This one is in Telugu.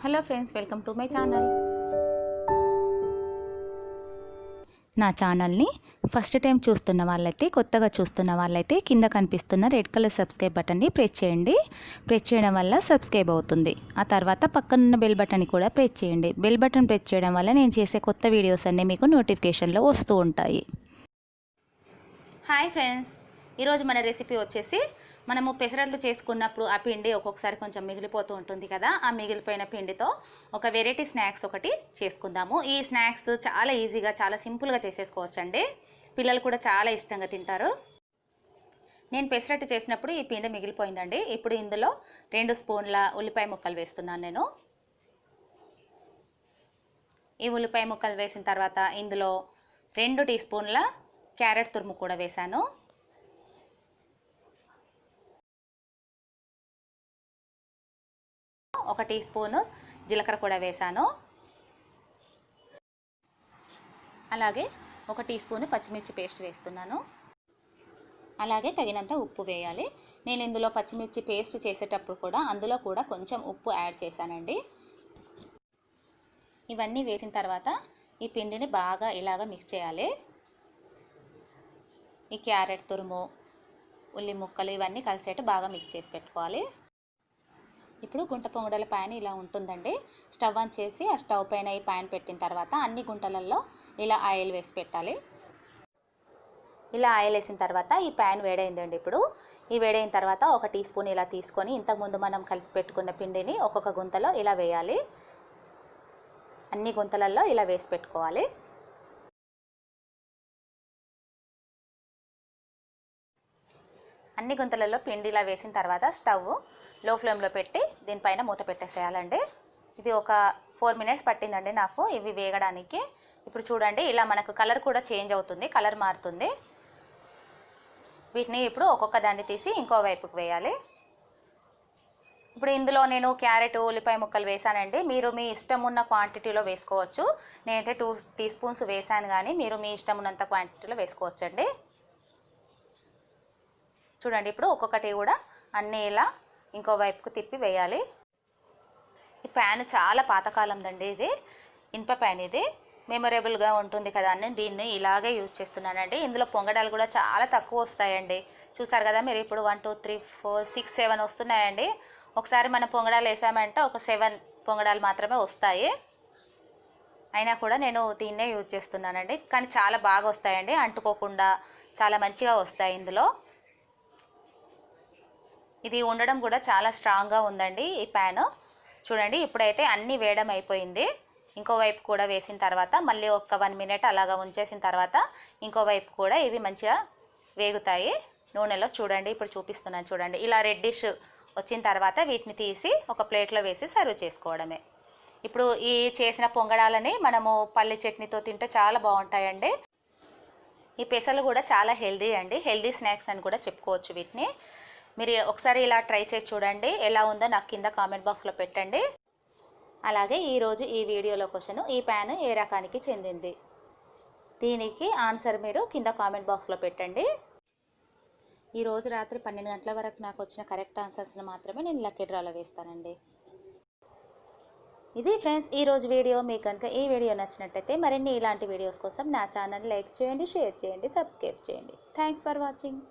Hello friends, welcome to my channel. నా ఛానల్ని ఫస్ట్ టైం చూస్తున్న వాళ్ళైతే, కొత్తగా చూస్తున్న వాళ్ళైతే కింద కనిపిస్తున్న రెడ్ కలర్ సబ్స్క్రైబ్ బటన్ని ప్రెస్ చేయండి. ప్రెస్ చేయడం వల్ల సబ్స్క్రైబ్ అవుతుంది. ఆ తర్వాత పక్కనున్న బెల్ బటన్ని కూడా ప్రెస్ చేయండి. బెల్ బటన్ ప్రెస్ చేయడం వల్ల నేను చేసే కొత్త వీడియోస్ అన్నీ మీకు నోటిఫికేషన్లో వస్తూ ఉంటాయి. హాయ్ ఫ్రెండ్స్, ఈరోజు మన రెసిపీ వచ్చేసి, మనము పెసరట్లు చేసుకున్నప్పుడు ఆ పిండి ఒక్కొక్కసారి కొంచెం మిగిలిపోతూ ఉంటుంది కదా. ఆ మిగిలిపోయిన పిండితో ఒక వెరైటీ స్నాక్స్ ఒకటి చేసుకుందాము. ఈ స్నాక్స్ చాలా ఈజీగా, చాలా సింపుల్గా చేసేసుకోవచ్చండి. పిల్లలు కూడా చాలా ఇష్టంగా తింటారు. నేను పెసరట్టు చేసినప్పుడు ఈ పిండి మిగిలిపోయిందండి. ఇప్పుడు ఇందులో 2 స్పూన్ల ఉల్లిపాయ ముక్కలు వేస్తున్నాను నేను. ఈ ఉల్లిపాయ ముక్కలు వేసిన తర్వాత ఇందులో 2 టీ స్పూన్ల క్యారెట్ తురుము కూడా వేశాను. 1 టీ స్పూను జీలకర్ర కూడా వేశాను. అలాగే 1 టీ స్పూను పచ్చిమిర్చి పేస్ట్ వేస్తున్నాను. అలాగే తగినంత ఉప్పు వేయాలి. నేను ఇందులో పచ్చిమిర్చి పేస్ట్ చేసేటప్పుడు కూడా అందులో కూడా కొంచెం ఉప్పు యాడ్ చేశానండి. ఇవన్నీ వేసిన తర్వాత ఈ పిండిని బాగా ఇలాగ మిక్స్ చేయాలి. ఈ క్యారెట్ తురుము, ఉల్లి ముక్కలు ఇవన్నీ కలిసేట్టు బాగా మిక్స్ చేసి పెట్టుకోవాలి. ఇప్పుడు గుంట పొంగడాల ప్యాన్ ఇలా ఉంటుందండి. స్టవ్ ఆన్ చేసి ఆ స్టవ్ పైన ఈ ప్యాన్ పెట్టిన తర్వాత అన్ని గుంటలలో ఇలా ఆయిల్ వేసి పెట్టాలి. ఇలా ఆయిల్ వేసిన తర్వాత ఈ ప్యాన్ వేడైందండి. ఇప్పుడు ఈ వేడైన తర్వాత 1 టీ స్పూన్ ఇలా తీసుకొని ఇంతకుముందు మనం కలిపి పెట్టుకున్న పిండిని ఒక్కొక్క గుంతలో ఇలా వేయాలి. అన్ని గుంతలలో ఇలా వేసి పెట్టుకోవాలి. అన్ని గుంతలలో పిండి ఇలా వేసిన తర్వాత స్టవ్ లో ఫ్లేమ్లో పెట్టి దీనిపైన మూత పెట్టేసేయాలండి. ఇది ఒక 4 మినిట్స్ పట్టిందండి నాకు ఇవి వేగడానికి. ఇప్పుడు చూడండి, ఇలా మనకు కలర్ కూడా చేంజ్ అవుతుంది, కలర్ మారుతుంది. వీటిని ఇప్పుడు ఒక్కొక్క దాన్ని తీసి ఇంకో వైపుకు వేయాలి. ఇప్పుడు ఇందులో నేను క్యారెట్, ఉల్లిపాయ ముక్కలు వేసానండి. మీరు మీ ఇష్టం ఉన్న క్వాంటిటీలో వేసుకోవచ్చు. నేనైతే 2 టీ స్పూన్స్ వేసాను, కానీ మీరు మీ ఇష్టం ఉన్నంత క్వాంటిటీలో వేసుకోవచ్చండి. చూడండి, ఇప్పుడు ఒక్కొక్కటి కూడా అన్నీ ఇలా ఇంకో వైపుకు తిప్పి వేయాలి. ఈ ప్యాన్ చాలా పాతకాలందండి. ఇది ఇనుప ప్యాన్, ఇది మెమొరబుల్గా ఉంటుంది కదా అని దీన్ని ఇలాగే యూజ్ చేస్తున్నానండి. ఇందులో పొంగడాలు కూడా చాలా తక్కువ వస్తాయండి. చూసారు కదా మీరు, ఇప్పుడు 1 2 3 4 6 7 వస్తున్నాయండి. ఒకసారి మనం పొంగడాలు వేసామంటే ఒక 7 పొంగడాలు మాత్రమే వస్తాయి. అయినా కూడా నేను దీన్నే యూజ్ చేస్తున్నానండి. కానీ చాలా బాగా వస్తాయండి, అంటుకోకుండా చాలా మంచిగా వస్తాయి ఇందులో. ఇది ఉండడం కూడా చాలా స్ట్రాంగ్గా ఉందండి ఈ ప్యాన్. చూడండి, ఇప్పుడైతే అన్నీ వేయడం అయిపోయింది. ఇంకో వైపు కూడా వేసిన తర్వాత మళ్ళీ ఒక 1 మినిట్ అలాగా ఉంచేసిన తర్వాత ఇంకో వైపు కూడా ఇవి మంచిగా వేగుతాయి నూనెలో. చూడండి, ఇప్పుడు చూపిస్తున్నాను చూడండి. ఇలా రెడ్డిష్ వచ్చిన తర్వాత వీటిని తీసి ఒక ప్లేట్లో వేసి సర్వ్ చేసుకోవడమే. ఇప్పుడు ఈ చేసిన పొంగడాలని మనము పల్లి చట్నీతో తింటే చాలా బాగుంటాయండి. ఈ పెసలు కూడా చాలా హెల్దీ అండి, హెల్దీ స్నాక్స్ అని కూడా చెప్పుకోవచ్చు వీటిని. మీరు ఒకసారి ఇలా ట్రై చేసి చూడండి, ఎలా ఉందో నాకు కింద కామెంట్ బాక్స్లో పెట్టండి. అలాగే ఈరోజు ఈ వీడియోలో క్వశ్చన్, ఈ ప్యాన్ ఏ రకానికి చెందింది? దీనికి ఆన్సర్ మీరు కింద కామెంట్ బాక్స్లో పెట్టండి. ఈరోజు రాత్రి 12 గంటల వరకు నాకు వచ్చిన కరెక్ట్ ఆన్సర్స్ని మాత్రమే నేను లక్కీ డ్రాలో వేస్తానండి. ఇది ఫ్రెండ్స్ ఈరోజు వీడియో. మీకు కనుక ఈ వీడియో నచ్చినట్టయితే మరిన్ని ఇలాంటి వీడియోస్ కోసం నా ఛానల్ లైక్ చేయండి, షేర్ చేయండి, సబ్స్క్రైబ్ చేయండి. Thanks for watching.